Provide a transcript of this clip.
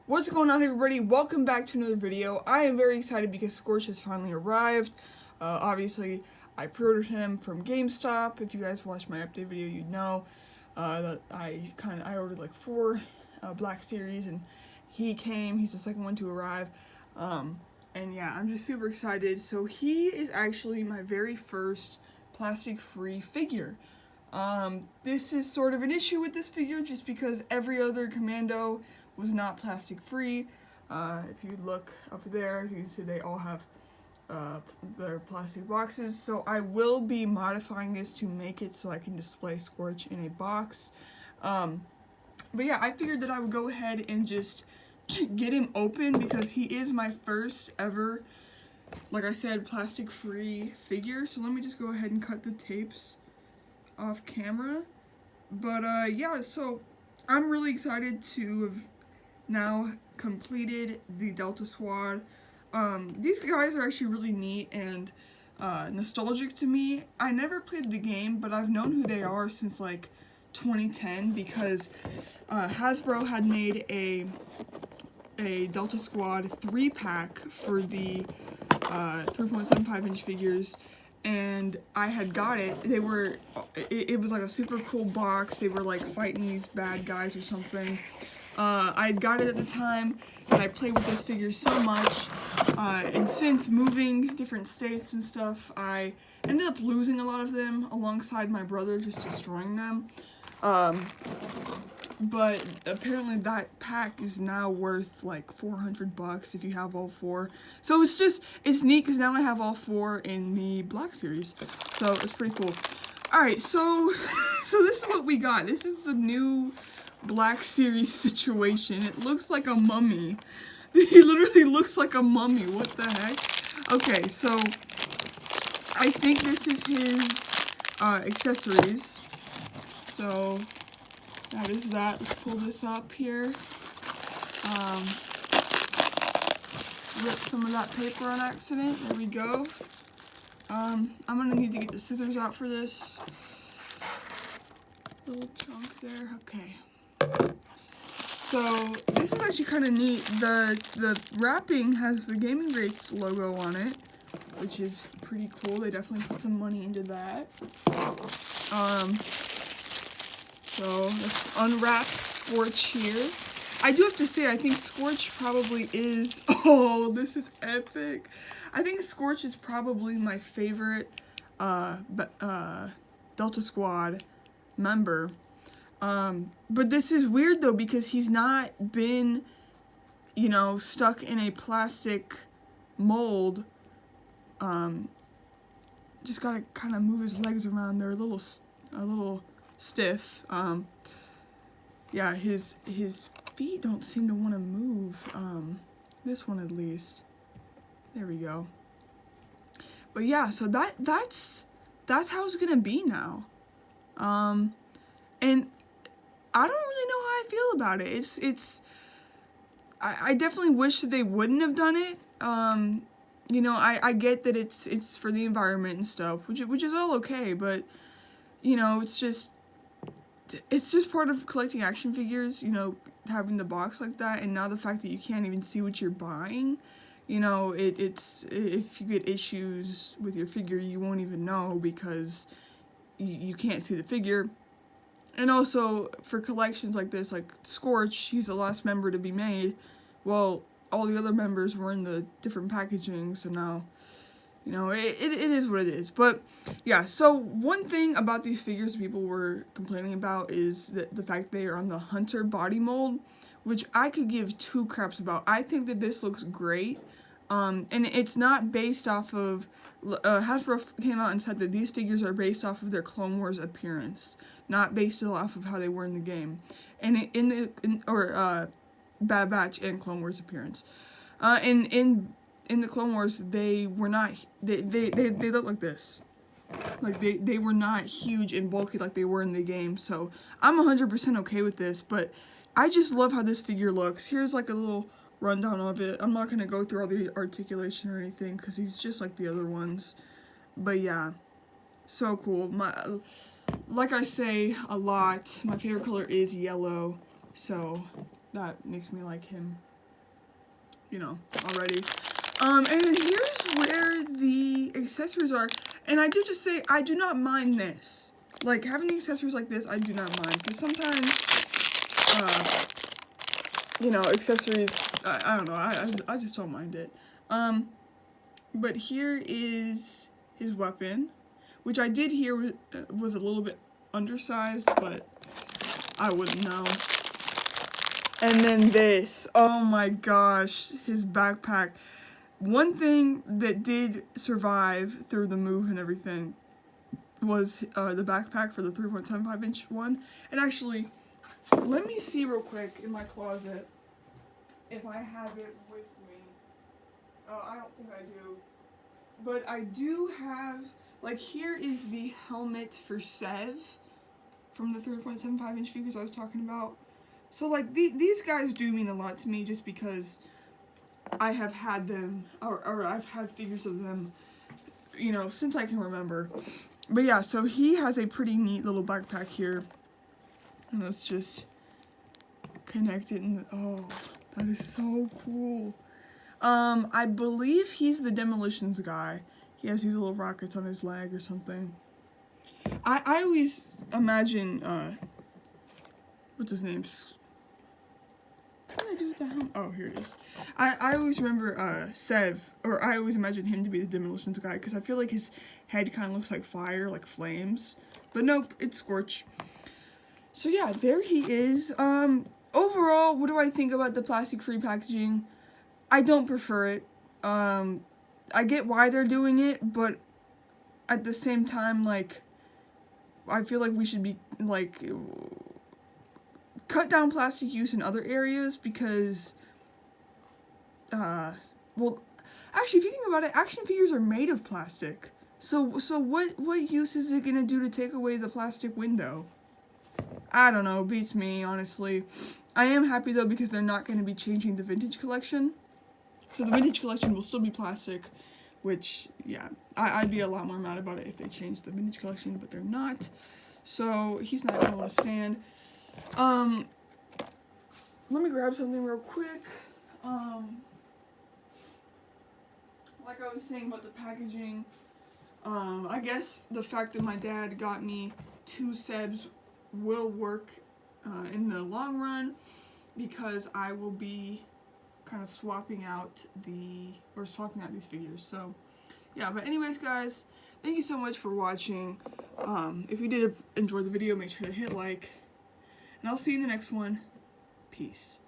What's going on, everybody? Welcome back to another video. I am very excited because Scorch has finally arrived. Obviously, I pre-ordered him from GameStop. If you guys watched my update video, you'd know that I ordered like 4 Black Series, and he came. He's the second one to arrive. And yeah, I'm just super excited. So he is actually my very first plastic-free figure. This is sort of an issue with this figure just because every other Commando was not plastic free. If you look up there, as you can see, they all have their plastic boxes. So I will be modifying this to make it so I can display Scorch in a box. But yeah, I figured that I would go ahead and just get him open because he is my first ever, like I said, plastic free figure. So let me just go ahead and cut the tapes off camera. But yeah, so I'm really excited to have now completed the Delta Squad. These guys are actually really neat and nostalgic to me. I never played the game, but I've known who they are since like 2010 because Hasbro had made a Delta Squad 3-pack for the 3.75-inch figures, and I had got it. It was like a super cool box. They were like fighting these bad guys or something. I had got it at the time, and I played with this figure so much, and since moving different states and stuff, I ended up losing a lot of them alongside my brother, just destroying them. But apparently that pack is now worth like $400 if you have all 4. So it's neat because now I have all 4 in the Black Series. So it's pretty cool. Alright, so this is what we got. This is the new Black Series situation. It looks like a mummy. He literally looks like a mummy. What the heck? Okay, so I think this is his accessories. So that is that. Let's pull this up here. Rip some of that paper on accident. There we go. I'm gonna need to get the scissors out for this. Little chunk there. Okay. So this is actually kind of neat. The wrapping has the Gaming Grace logo on it, which is pretty cool. They definitely put some money into that. So let's unwrap Scorch here. I do have to say, I think Scorch probably is, oh, this is epic. I think Scorch is probably my favorite Delta Squad member. But this is weird though because he's not been, you know, stuck in a plastic mold. Just gotta kind of move his legs around. They're a little stiff. Yeah, his feet don't seem to want to move. This one at least. There we go. But yeah, so that's how it's gonna be now. And I don't really know how I feel about it. I definitely wish that they wouldn't have done it. You know, I get that it's for the environment and stuff, which is all okay, but you know, it's just part of collecting action figures, you know, having the box like that, and now the fact that you can't even see what you're buying, you know, it's if you get issues with your figure, you won't even know because you can't see the figure. And also, for collections like this, like Scorch, he's the last member to be made. Well, all the other members were in the different packaging, so now, you know, it is what it is. But, yeah, so one thing about these figures people were complaining about is that the fact they are on the Hunter body mold, which I could give 2 craps about. I think that this looks great. And it's not based off of, Hasbro came out and said that these figures are based off of their Clone Wars appearance, not based off of how they were in the game, and Bad Batch and Clone Wars appearance. In the Clone Wars, they were not, they look like this. Like, they were not huge and bulky like they were in the game, so I'm 100% okay with this, but I just love how this figure looks. Here's like a little rundown of it. I'm not going to go through all the articulation or anything because he's just like the other ones. But yeah, so cool. Like I say a lot, my favorite color is yellow, so that makes me like him you know, already. And then here's where the accessories are. And I did just say, I do not mind this. Like, having the accessories like this, I do not mind. Because sometimes, you know, accessories, I don't know, I just don't mind it. But here is his weapon, which I did hear was a little bit undersized, but I wouldn't know. And then this, oh my gosh, his backpack. One thing that did survive through the move and everything was the backpack for the 3.75 inch one. And actually, let me see real quick in my closet if I have it with me. Oh, I don't think I do. But I do have, like, here is the helmet for Sev from the 3.75 inch figures I was talking about. So, like, these guys do mean a lot to me just because I have had them, or I've had figures of them, you know, since I can remember. But yeah, so he has a pretty neat little backpack here. And let's just connect it in the, oh, that is so cool. I believe he's the demolitions guy. He has these little rockets on his leg or something. I always imagine, what's his name? What did I do with the helmet? Oh, here it is. I always remember, Sev, or I always imagine him to be the demolitions guy, because I feel like his head kind of looks like fire, like flames. But nope, it's Scorch. So yeah, there he is. Overall, what do I think about the plastic-free packaging? I don't prefer it. I get why they're doing it, but at the same time, like, I feel like we should be, like, cut down plastic use in other areas because, well, actually, if you think about it, action figures are made of plastic. So what use is it gonna do to take away the plastic window? I don't know, beats me, honestly. I am happy, though, because they're not gonna be changing the vintage collection. So the vintage collection will still be plastic, which, yeah, I'd be a lot more mad about it if they changed the vintage collection, but they're not. So he's not gonna want to stand. Let me grab something real quick. Like I was saying about the packaging, I guess the fact that my dad got me 2 Sebs will work in the long run, because I will be kind of swapping out these figures. So yeah, but anyways, guys, thank you so much for watching. If you did enjoy the video, make sure to hit like, and I'll see you in the next one. Peace.